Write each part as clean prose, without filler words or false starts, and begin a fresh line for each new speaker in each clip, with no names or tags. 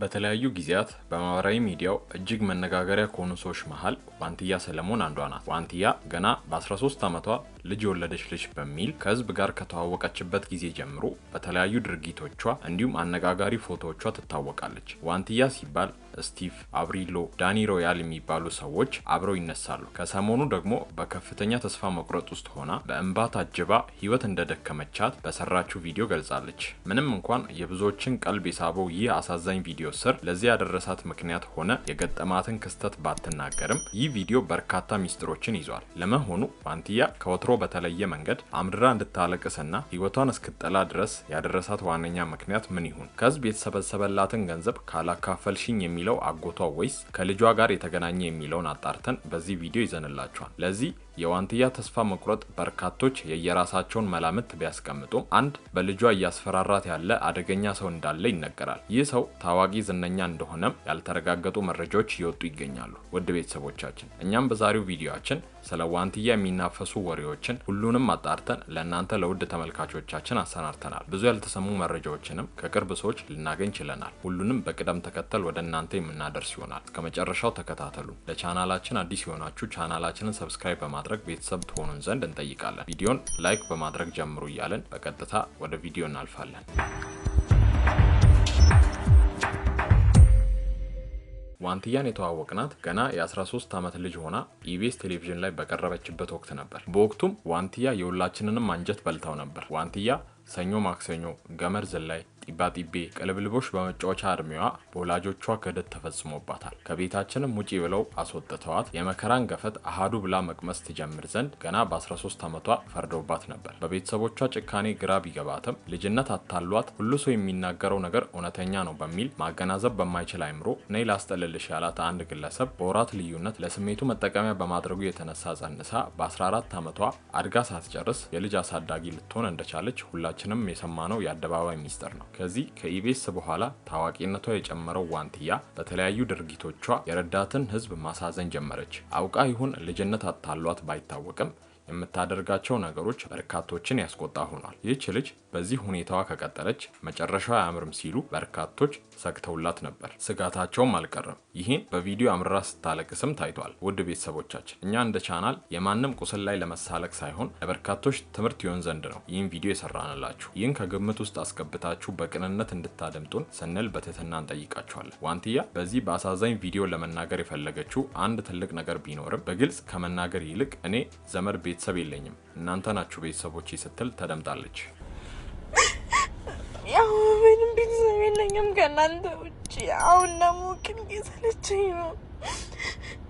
በተለያዩ ጊዜያት በማህበራዊ ሚዲያው እጅግ መነጋገሪያ ከሆኑ ሰዎች መሃል ዋንቲያ ሰለሞን አንዷ ናት። ዋንቲያ ገና በ13 ዓመቷ ልጅ የወለደች ልጅ በሚል ከህዝብ ጋር ከተዋወቀችበት ጊዜ ጀምሮ በተለያዩ ድርጊቶቿ እንዲሁም አነጋጋሪ ፎቶዎቿ ትታወቃለች። ዋንቲያ ሲባል ስቲቭ፣ አብሪሎ፣ ዳኒ ሮያል የሚባሉ ሰዎች አብረው ይነሳሉ። ከሰሞኑ ደግሞ በከፍተኛ ተስፋ መቁረጥ ውስጥ ሆና በእንባ ታጅባ ህይወት እንደደከመቻት በሰራችው ቪዲዮ ገልጻለች። ምንም እንኳን የብዙዎችን ቀልብ የሳበው ይህ አሳዛኝ ቪዲዮ ስር ለዚህ ያደረሳት ምክንያት ሆነ የገጠማትን ክስተት ባትናገርም ይህ ቪዲዮ በርካታ ሚስጥሮችን ይዟል። ለመሆኑ ዋንቲያ ከወትሮ በተለየ መንገድ አምድራ እንድታለቅስና ህይወቷን እስክትጠላ ድረስ ያደረሳት ዋነኛ ምክንያት ምን ይሁን? ከህዝብ የተሰበሰበላትን ገንዘብ ካላካፈልሽኝ የሚለው አጎቷ ወይስ ከልጇ ጋር የተገናኘ የሚለውን አጣርተን በዚህ ቪዲዮ ይዘንላችኋል። ለዚህ የዋንቲያ ተስፋ መቁረጥ በርካቶች የየራሳቸውን መላምት ቢያስቀምጡም አንድ በልጇ እያስፈራራት ያለ አደገኛ ሰው እንዳለ ይነገራል። ይህ ሰው ታዋቂ ዝነኛ እንደሆነም ያልተረጋገጡ መረጃዎች እየወጡ ይገኛሉ። ውድ ቤተሰቦቻችን እኛም በዛሬው ቪዲዮአችን ስለ ዋንቲያ የሚናፈሱ ወሬዎችን ሁሉንም አጣርተን ለእናንተ ለውድ ተመልካቾቻችን አሰናድተናል። ብዙ ያልተሰሙ መረጃዎችንም ከቅርብ ሰዎች ልናገኝ ችለናል። ሁሉንም በቅደም ተከተል ወደ እናንተ የምናደርስ ይሆናል። እስከመጨረሻው ተከታተሉ። ለቻናላችን አዲስ የሆናችሁ ቻናላችንን ሰብስክራይብ በማድረግ ቤተሰብ ትሆኑን ዘንድ እንጠይቃለን። ቪዲዮን ላይክ በማድረግ ጀምሩ እያለን በቀጥታ ወደ ቪዲዮ እናልፋለን። ዋንቲያን የተዋወቅናት ገና የ13 ዓመት ልጅ ሆና ኢቢኤስ ቴሌቪዥን ላይ በቀረበችበት ወቅት ነበር። በወቅቱም ዋንቲያ የሁላችንንም አንጀት በልታው ነበር። ዋንቲያ ሰኞ ማክሰኞ፣ ገመድ ዝላይ፣ ጢባጢቤ፣ ቅልብልቦች በመጫወቻ እድሜዋ በወላጆቿ ክህደት ተፈጽሞባታል። ከቤታችንም ውጪ ብለው አስወጥተዋት የመከራን ገፈት አሃዱ ብላ መቅመስ ትጀምር ዘንድ ገና በ13 ዓመቷ ፈርደውባት ነበር። በቤተሰቦቿ ጭካኔ ግራ ቢገባትም ልጅነት አታሏት ሁሉ ሰው የሚናገረው ነገር እውነተኛ ነው በሚል ማገናዘብ በማይችል አይምሮ ነይ ላስጠልልሽ ያላት አንድ ግለሰብ በወራት ልዩነት ለስሜቱ መጠቀሚያ በማድረጉ የተነሳ ጸንሳ በ14 ዓመቷ አድጋ ሳትጨርስ የልጅ አሳዳጊ ልትሆን እንደቻለች ሁላችንም የሰማነው የአደባባይ ሚስጥር ነው። ከዚህ ከኢቢኤስ በኋላ ታዋቂነቷ የጨመረው ዋንቲያ በተለያዩ ድርጊቶቿ የረዳትን ህዝብ ማሳዘን ጀመረች። አውቃ ይሁን ልጅነት አታሏት ባይታወቅም የምታደርጋቸው ነገሮች በርካቶችን ያስቆጣ ሆኗል። ይህች ልጅ በዚህ ሁኔታዋ ከቀጠለች መጨረሻው አያምርም ሲሉ በርካቶች ሰግተውላት ነበር። ስጋታቸውም አልቀረም። ይህን በቪዲዮ አምርራ ስታለቅስም ታይቷል። ውድ ቤተሰቦቻችን እኛ እንደ ቻናል የማንም ቁስል ላይ ለመሳለቅ ሳይሆን ለበርካቶች ትምህርት ይሆን ዘንድ ነው ይህን ቪዲዮ የሰራንላችሁ። ይህን ከግምት ውስጥ አስገብታችሁ በቅንነት እንድታደምጡን ስንል በትህትና እንጠይቃችኋለን። ዋንቲያ በዚህ በአሳዛኝ ቪዲዮ ለመናገር የፈለገችው አንድ ትልቅ ነገር ቢኖርም በግልጽ ከመናገር ይልቅ እኔ ዘመድ ቤተሰብ የለኝም እናንተ ናችሁ ቤተሰቦቼ ስትል ተደምጣለች።
ያው ምንም ቤተሰብ የለኝም ከእናንተ ውጭ። አሁን ደግሞ ግን እየሰለቸኝ ነው።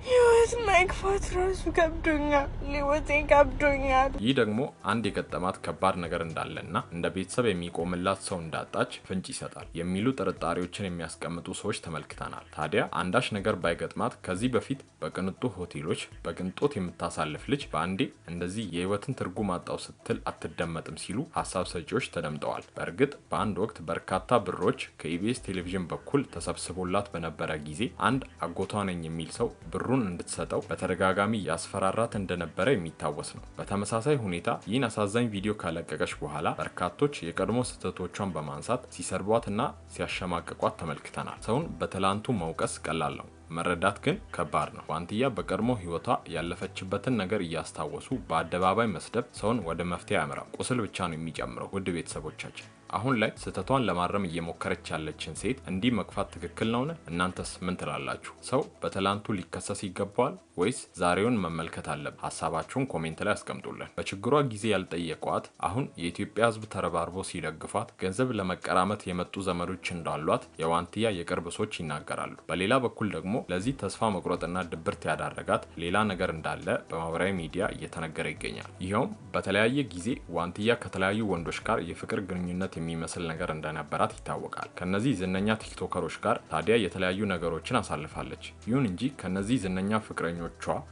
ህይወት መግፋት ራሱ ከብዶኛል። ህይወቴ ከብዶኛል።
ይህ ደግሞ አንድ የገጠማት ከባድ ነገር እንዳለና እንደ ቤተሰብ የሚቆምላት ሰው እንዳጣች ፍንጭ ይሰጣል የሚሉ ጥርጣሬዎችን የሚያስቀምጡ ሰዎች ተመልክተናል። ታዲያ አንዳች ነገር ባይገጥማት ከዚህ በፊት በቅንጡ ሆቴሎች በቅንጦት የምታሳልፍ ልጅ በአንዴ እንደዚህ የህይወትን ትርጉም አጣው ስትል አትደመጥም ሲሉ ሀሳብ ሰጪዎች ተደምጠዋል። በእርግጥ በአንድ ወቅት በርካታ ብሮች ከኢቢኤስ ቴሌቪዥን በኩል ተሰብስቦላት በነበረ ጊዜ አንድ አጎቷ ነኝ የሚል ሰው ብሩ እንድትሰጠው በተደጋጋሚ ያስፈራራት እንደነበረ የሚታወስ ነው። በተመሳሳይ ሁኔታ ይህን አሳዛኝ ቪዲዮ ካለቀቀች በኋላ በርካቶች የቀድሞ ስህተቶቿን በማንሳት ሲሰርቧትና ሲያሸማቅቋት ተመልክተናል። ሰውን በትላንቱ መውቀስ ቀላል ነው፣ መረዳት ግን ከባድ ነው። ዋንቲያ በቀድሞ ህይወቷ ያለፈችበትን ነገር እያስታወሱ በአደባባይ መስደብ ሰውን ወደ መፍትሄ ያመራው ቁስል ብቻ ነው የሚጨምረው። ውድ ቤተሰቦቻችን አሁን ላይ ስህተቷን ለማረም እየሞከረች ያለችን ሴት እንዲህ መግፋት ትክክል ነውን? እናንተስ ምን ትላላችሁ? ሰው በትላንቱ ሊከሰስ ይገባዋል ወይስ ዛሬውን መመልከት አለበት? ሀሳባችሁን ኮሜንት ላይ አስቀምጡልን። በችግሯ ጊዜ ያልጠየቋት አሁን የኢትዮጵያ ህዝብ ተረባርቦ ሲደግፏት ገንዘብ ለመቀራመት የመጡ ዘመዶች እንዳሏት የዋንቲያ የቅርብ ሰዎች ይናገራሉ። በሌላ በኩል ደግሞ ለዚህ ተስፋ መቁረጥና ድብርት ያዳረጋት ሌላ ነገር እንዳለ በማህበራዊ ሚዲያ እየተነገረ ይገኛል። ይኸውም በተለያየ ጊዜ ዋንቲያ ከተለያዩ ወንዶች ጋር የፍቅር ግንኙነት የሚመስል ነገር እንደነበራት ይታወቃል። ከነዚህ ዝነኛ ቲክቶከሮች ጋር ታዲያ የተለያዩ ነገሮችን አሳልፋለች። ይሁን እንጂ ከነዚህ ዝነኛ ፍቅረኞቿ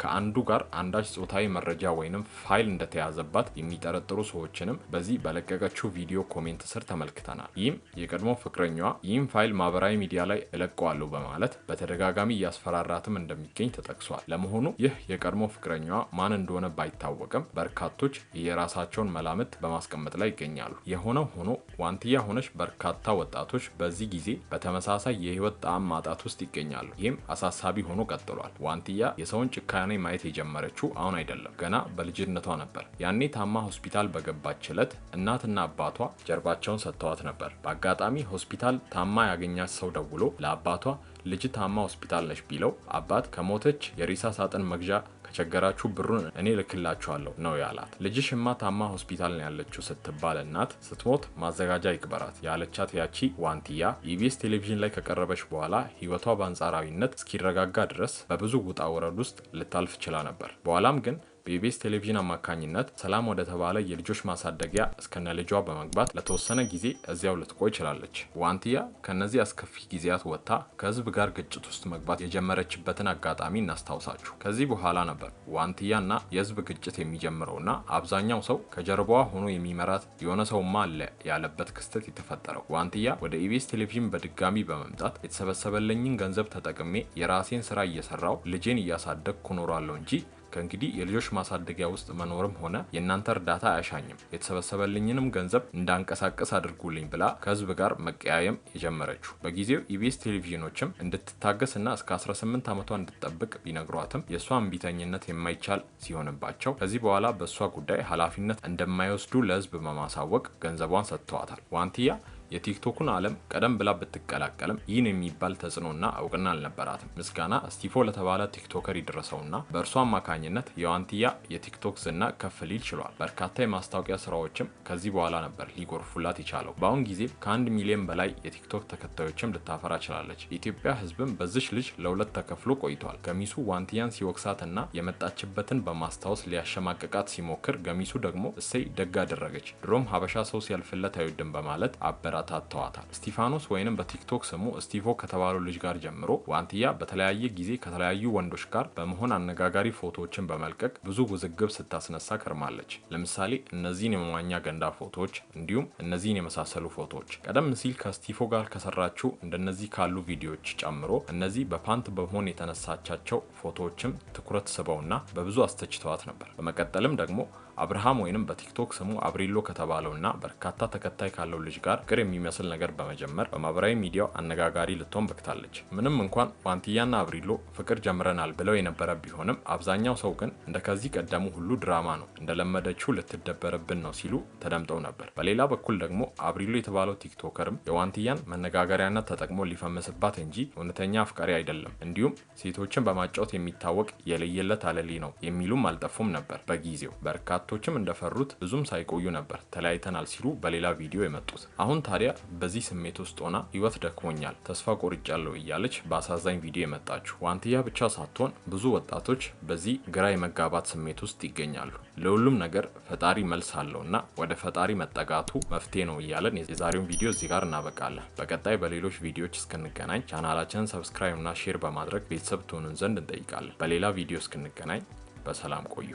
ከአንዱ ጋር አንዳች ጾታዊ መረጃ ወይንም ፋይል እንደተያዘባት የሚጠረጥሩ ሰዎችንም በዚህ በለቀቀችው ቪዲዮ ኮሜንት ስር ተመልክተናል። ይህም የቀድሞ ፍቅረኛዋ ይህም ፋይል ማህበራዊ ሚዲያ ላይ እለቀዋለሁ በማለት በተደጋጋሚ እያስፈራራትም እንደሚገኝ ተጠቅሷል። ለመሆኑ ይህ የቀድሞ ፍቅረኛዋ ማን እንደሆነ ባይታወቅም በርካቶች የራሳቸውን መላምት በማስቀመጥ ላይ ይገኛሉ። የሆነው ሆኖ ዋንትያ ሆነሽ በርካታ ወጣቶች በዚህ ጊዜ በተመሳሳይ የህይወት ጣዕም ማጣት ውስጥ ይገኛሉ። ይህም አሳሳቢ ሆኖ ቀጥሏል። ዋንትያ የሰውን ጭካኔ ማየት የጀመረችው አሁን አይደለም፣ ገና በልጅነቷ ነበር። ያኔ ታማ ሆስፒታል በገባች ዕለት እናትና አባቷ ጀርባቸውን ሰጥተዋት ነበር። በአጋጣሚ ሆስፒታል ታማ ያገኛት ሰው ደውሎ ለአባቷ ልጅ ታማ ሆስፒታል ነች ቢለው አባት ከሞተች የሬሳ ሳጥን መግዣ ከቸገራችሁ ብሩን እኔ ልክላችኋለሁ ነው ያላት። ልጅሽማ ታማ ሆስፒታል ነው ያለችው ስትባል እናት ስትሞት ማዘጋጃ ይቅበራት ያለቻት ያቺ ዋንትያ ኢቢኤስ ቴሌቪዥን ላይ ከቀረበች በኋላ ህይወቷ በአንጻራዊነት እስኪረጋጋ ድረስ በብዙ ውጣ ውረድ ውስጥ ልታልፍ ችላ ነበር። በኋላም ግን በኢቢኤስ ቴሌቪዥን አማካኝነት ሰላም ወደ ተባለ የልጆች ማሳደጊያ እስከነ ልጇ በመግባት ለተወሰነ ጊዜ እዚያው ልትቆይ ችላለች። ዋንትያ ከነዚህ አስከፊ ጊዜያት ወጥታ ከህዝብ ጋር ግጭት ውስጥ መግባት የጀመረችበትን አጋጣሚ እናስታውሳችሁ። ከዚህ በኋላ ነበር ዋንትያና የህዝብ ግጭት የሚጀምረውና አብዛኛው ሰው ከጀርባዋ ሆኖ የሚመራት የሆነ ሰውማ አለ ያለበት ክስተት የተፈጠረው። ዋንትያ ወደ ኢቢኤስ ቴሌቪዥን በድጋሚ በመምጣት የተሰበሰበልኝን ገንዘብ ተጠቅሜ የራሴን ስራ እየሰራው ልጄን እያሳደግኩ እኖራለሁ እንጂ ከእንግዲህ የልጆች ማሳደጊያ ውስጥ መኖርም ሆነ የእናንተ እርዳታ አያሻኝም፣ የተሰበሰበልኝንም ገንዘብ እንዳንቀሳቀስ አድርጉልኝ ብላ ከህዝብ ጋር መቀያየም የጀመረችው። በጊዜው ኢቢኤስ ቴሌቪዥኖችም እንድትታገስና እስከ 18 ዓመቷ እንድትጠብቅ ቢነግሯትም የእሷ እምቢተኝነት የማይቻል ሲሆንባቸው ከዚህ በኋላ በእሷ ጉዳይ ኃላፊነት እንደማይወስዱ ለህዝብ በማሳወቅ ገንዘቧን ሰጥተዋታል። ዋንትያ የቲክቶኩን ዓለም ቀደም ብላ ብትቀላቀልም ይህን የሚባል ተጽዕኖና እውቅና አልነበራትም። ምስጋና ስቲፎ ለተባለ ቲክቶከር ይድረሰውና በእርሷ አማካኝነት የዋንትያ የቲክቶክ ዝና ከፍ ሊል ችሏል። በርካታ የማስታወቂያ ስራዎችም ከዚህ በኋላ ነበር ሊጎርፉላት የቻለው። በአሁን ጊዜ ከ1 ሚሊዮን በላይ የቲክቶክ ተከታዮችም ልታፈራ ችላለች። የኢትዮጵያ ህዝብም በዚች ልጅ ለሁለት ተከፍሎ ቆይቷል። ገሚሱ ዋንትያን ሲወቅሳትና የመጣችበትን በማስታወስ ሊያሸማቅቃት ሲሞክር፣ ገሚሱ ደግሞ እሰይ ደግ አደረገች፣ ድሮም ሀበሻ ሰው ሲያልፍለት አይወድም በማለት ታተዋታል። ስቲፋኖስ ወይንም በቲክቶክ ስሙ ስቲፎ ከተባለው ልጅ ጋር ጀምሮ ዋንትያ በተለያየ ጊዜ ከተለያዩ ወንዶች ጋር በመሆን አነጋጋሪ ፎቶዎችን በመልቀቅ ብዙ ውዝግብ ስታስነሳ ከርማለች። ለምሳሌ እነዚህን የመዋኛ ገንዳ ፎቶዎች እንዲሁም እነዚህን የመሳሰሉ ፎቶዎች ቀደም ሲል ከስቲፎ ጋር ከሰራችው እንደነዚህ ካሉ ቪዲዮዎች ጨምሮ እነዚህ በፓንት በመሆን የተነሳቻቸው ፎቶዎችም ትኩረት ስበውና በብዙ አስተችተዋት ነበር። በመቀጠልም ደግሞ አብርሃም ወይንም በቲክቶክ ስሙ አብሪሎ ከተባለውና በርካታ ተከታይ ካለው ልጅ ጋር ፍቅር የሚመስል ነገር በመጀመር በማህበራዊ ሚዲያው አነጋጋሪ ልትሆን በቅታለች። ምንም እንኳን ዋንትያና አብሪሎ ፍቅር ጀምረናል ብለው የነበረ ቢሆንም አብዛኛው ሰው ግን እንደከዚህ ቀደሙ ሁሉ ድራማ ነው፣ እንደለመደችው ልትደበረብን ነው ሲሉ ተደምጠው ነበር። በሌላ በኩል ደግሞ አብሪሎ የተባለው ቲክቶከርም የዋንትያን መነጋገሪያነት ተጠቅሞ ሊፈመስባት እንጂ እውነተኛ አፍቃሪ አይደለም፣ እንዲሁም ሴቶችን በማጫወት የሚታወቅ የለየለት አለሌ ነው የሚሉም አልጠፉም ነበር። በጊዜው በርካቶችም እንደፈሩት ብዙም ሳይቆዩ ነበር ተለያይተናል ሲሉ በሌላ ቪዲዮ የመጡት። አሁን ታዲያ በዚህ ስሜት ውስጥ ሆና ህይወት ደክሞኛል፣ ተስፋ ቆርጫለሁ እያለች በአሳዛኝ ቪዲዮ የመጣችው ዋንትያ ብቻ ሳትሆን ብዙ ወጣቶች በዚህ ግራ የመጋባት ስሜት ውስጥ ይገኛሉ። ለሁሉም ነገር ፈጣሪ መልስ አለውና ወደ ፈጣሪ መጠጋቱ መፍትሄ ነው እያለን የዛሬውን ቪዲዮ እዚህ ጋር እናበቃለን። በቀጣይ በሌሎች ቪዲዮዎች እስክንገናኝ ቻናላችንን ሰብስክራይብ እና ሼር በማድረግ ቤተሰብ ትሆኑን ዘንድ እንጠይቃለን። በሌላ ቪዲዮ እስክንገናኝ በሰላም ቆዩ።